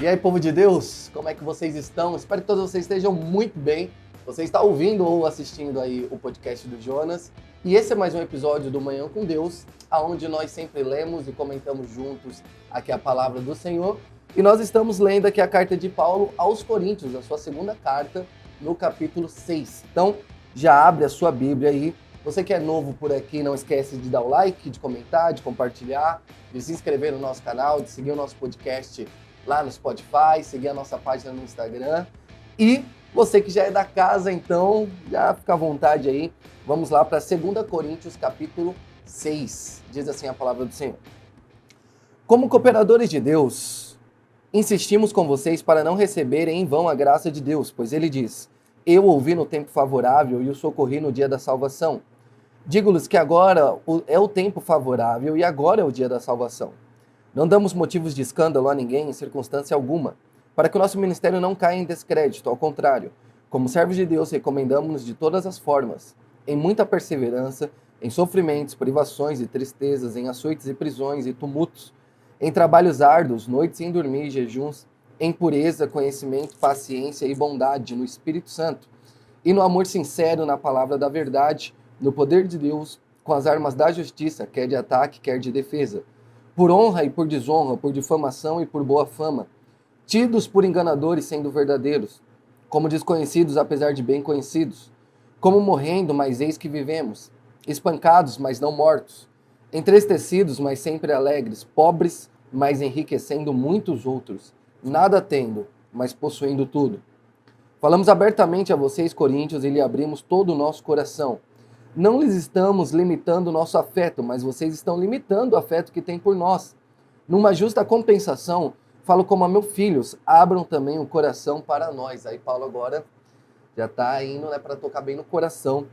E aí, povo de Deus, como é que vocês estão? Espero que todos vocês estejam muito bem. Você está ouvindo ou assistindo aí o podcast do Jonas. E esse é mais um episódio do Manhã com Deus, onde nós sempre lemos e comentamos juntos aqui a palavra do Senhor. E nós estamos lendo aqui a carta de Paulo aos Coríntios, a sua segunda carta, no capítulo 6. Então, já abre a sua Bíblia aí. Você que é novo por aqui, não esquece de dar o like, de comentar, de compartilhar, de se inscrever no nosso canal, de seguir o nosso podcast lá no Spotify, seguir a nossa página no Instagram. E você que já é da casa, então, já fica à vontade aí. Vamos lá para 2 Coríntios, capítulo 6. Diz assim a palavra do Senhor. Como cooperadores de Deus, insistimos com vocês para não receberem em vão a graça de Deus, pois ele diz: eu ouvi no tempo favorável e o socorri no dia da salvação. Digo-lhes que agora é o tempo favorável e agora é o dia da salvação. Não damos motivos de escândalo a ninguém em circunstância alguma, para que o nosso ministério não caia em descrédito, ao contrário. Como servos de Deus, recomendamos-nos de todas as formas, em muita perseverança, em sofrimentos, privações e tristezas, em açoites e prisões e tumultos, em trabalhos árduos, noites sem dormir, jejuns, em pureza, conhecimento, paciência e bondade no Espírito Santo, e no amor sincero na palavra da verdade, no poder de Deus, com as armas da justiça, quer de ataque, quer de defesa, por honra e por desonra, por difamação e por boa fama, tidos por enganadores sendo verdadeiros, como desconhecidos apesar de bem conhecidos, como morrendo, mas eis que vivemos, espancados, mas não mortos, entristecidos, mas sempre alegres, pobres, mas enriquecendo muitos outros, nada tendo, mas possuindo tudo. Falamos abertamente a vocês, coríntios, e lhe abrimos todo o nosso coração. Não lhes estamos limitando o nosso afeto, mas vocês estão limitando o afeto que têm por nós. Numa justa compensação, falo como a meus filhos, abram também o coração para nós. Aí Paulo agora já está indo, né, para tocar bem no coração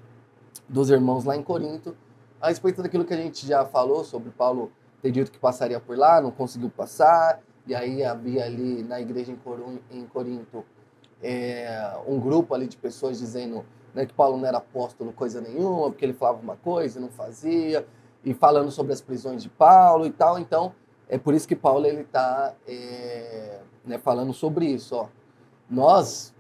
dos irmãos lá em Corinto, a respeito daquilo que a gente já falou sobre Paulo ter dito que passaria por lá, não conseguiu passar, e aí havia ali na igreja em Corinto um grupo ali de pessoas dizendo, né, que Paulo não era apóstolo coisa nenhuma, porque ele falava uma coisa e não fazia, e falando sobre as prisões de Paulo e tal. Então, é por isso que Paulo está né, falando sobre isso. Ó. Nós,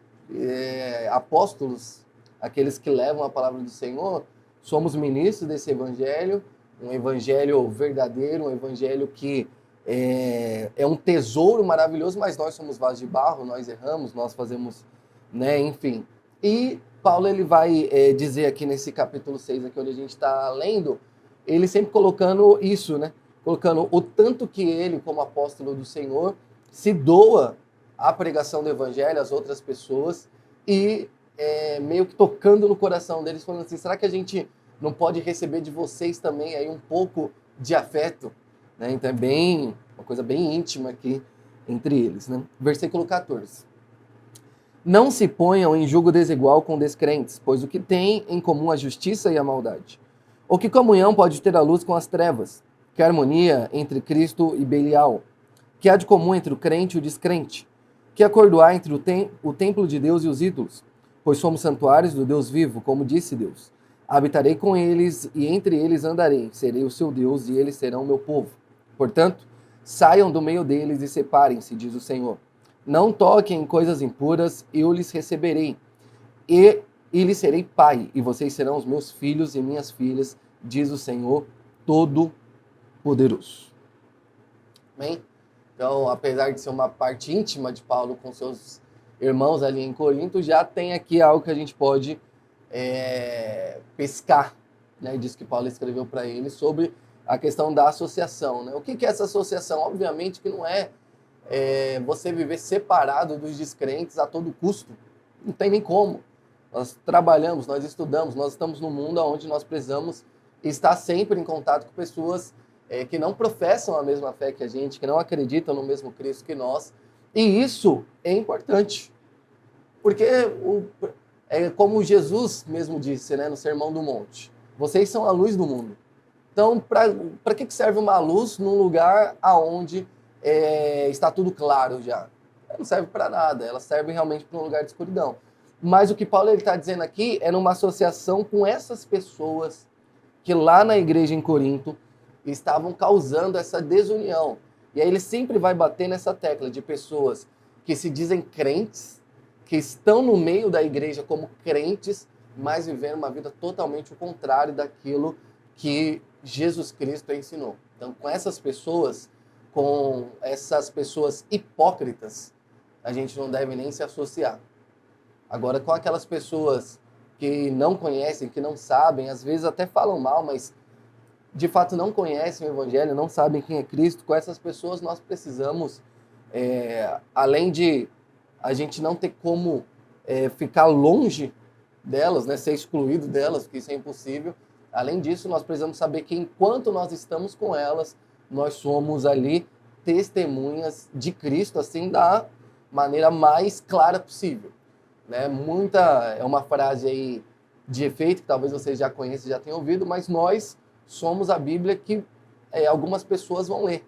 apóstolos, aqueles que levam a palavra do Senhor, somos ministros desse evangelho, um evangelho verdadeiro, um evangelho que é um tesouro maravilhoso, mas nós somos vasos de barro, nós erramos, nós fazemos, né, enfim. E Paulo ele vai dizer aqui nesse capítulo 6, aqui onde a gente está lendo, ele sempre colocando isso, né? Colocando o tanto que ele, como apóstolo do Senhor, se doa à pregação do evangelho às outras pessoas e meio que tocando no coração deles, falando assim, será que a gente não pode receber de vocês também aí um pouco de afeto? Né? Então é uma coisa bem íntima aqui entre eles. Né? Versículo 14. Não se ponham em julgo desigual com descrentes, pois o que tem em comum a justiça e a maldade? Ou que comunhão pode ter a luz com as trevas? Que harmonia entre Cristo e Belial? Que há de comum entre o crente e o descrente? Que acordo há entre o templo de Deus e os ídolos? Pois somos santuários do Deus vivo, como disse Deus. Habitarei com eles e entre eles andarei, serei o seu Deus e eles serão o meu povo. Portanto, saiam do meio deles e separem-se, diz o Senhor. Não toquem em coisas impuras, eu lhes receberei. E lhes serei pai, e vocês serão os meus filhos e minhas filhas, diz o Senhor Todo-Poderoso. Bem? Então, apesar de ser uma parte íntima de Paulo com seus irmãos ali em Corinto, já tem aqui algo que a gente pode pescar, né? Diz que Paulo escreveu para ele sobre a questão da associação. Né? O que é essa associação? Obviamente que não é você viver separado dos descrentes a todo custo. Não tem nem como. Nós trabalhamos, nós estudamos, nós estamos num mundo onde nós precisamos estar sempre em contato com pessoas que não professam a mesma fé que a gente, que não acreditam no mesmo Cristo que nós. E isso é importante. Porque, como Jesus mesmo disse, né, no Sermão do Monte, vocês são a luz do mundo. Então, para que serve uma luz num lugar onde está tudo claro já? Ela não serve para nada, ela serve realmente para um lugar de escuridão. Mas o que Paulo está dizendo aqui é numa associação com essas pessoas que lá na igreja em Corinto estavam causando essa desunião. E aí ele sempre vai bater nessa tecla de pessoas que se dizem crentes, que estão no meio da igreja como crentes, mas vivendo uma vida totalmente o contrário daquilo que Jesus Cristo ensinou. Então, com essas pessoas hipócritas, a gente não deve nem se associar. Agora, com aquelas pessoas que não conhecem, que não sabem, às vezes até falam mal, mas de fato não conhecem o Evangelho, não sabem quem é Cristo, com essas pessoas nós precisamos, além de a gente não ter como ficar longe delas, né, ser excluído delas, porque isso é impossível, além disso nós precisamos saber que enquanto nós estamos com elas, nós somos ali testemunhas de Cristo, assim, da maneira mais clara possível. Né? É uma frase aí de efeito, que talvez vocês já conheçam, já tenham ouvido, mas nós somos a Bíblia que algumas pessoas vão ler.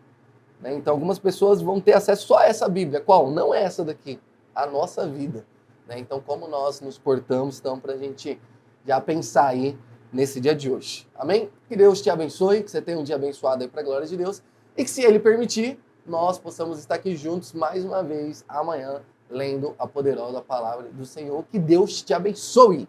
Né? Então, algumas pessoas vão ter acesso só a essa Bíblia. Qual? Não é essa daqui, a nossa vida. Né? Então, como nós nos portamos, então, para a gente já pensar aí nesse dia de hoje. Amém? Que Deus te abençoe, que você tenha um dia abençoado aí para a glória de Deus e que, se Ele permitir, nós possamos estar aqui juntos mais uma vez amanhã, lendo a poderosa palavra do Senhor. Que Deus te abençoe!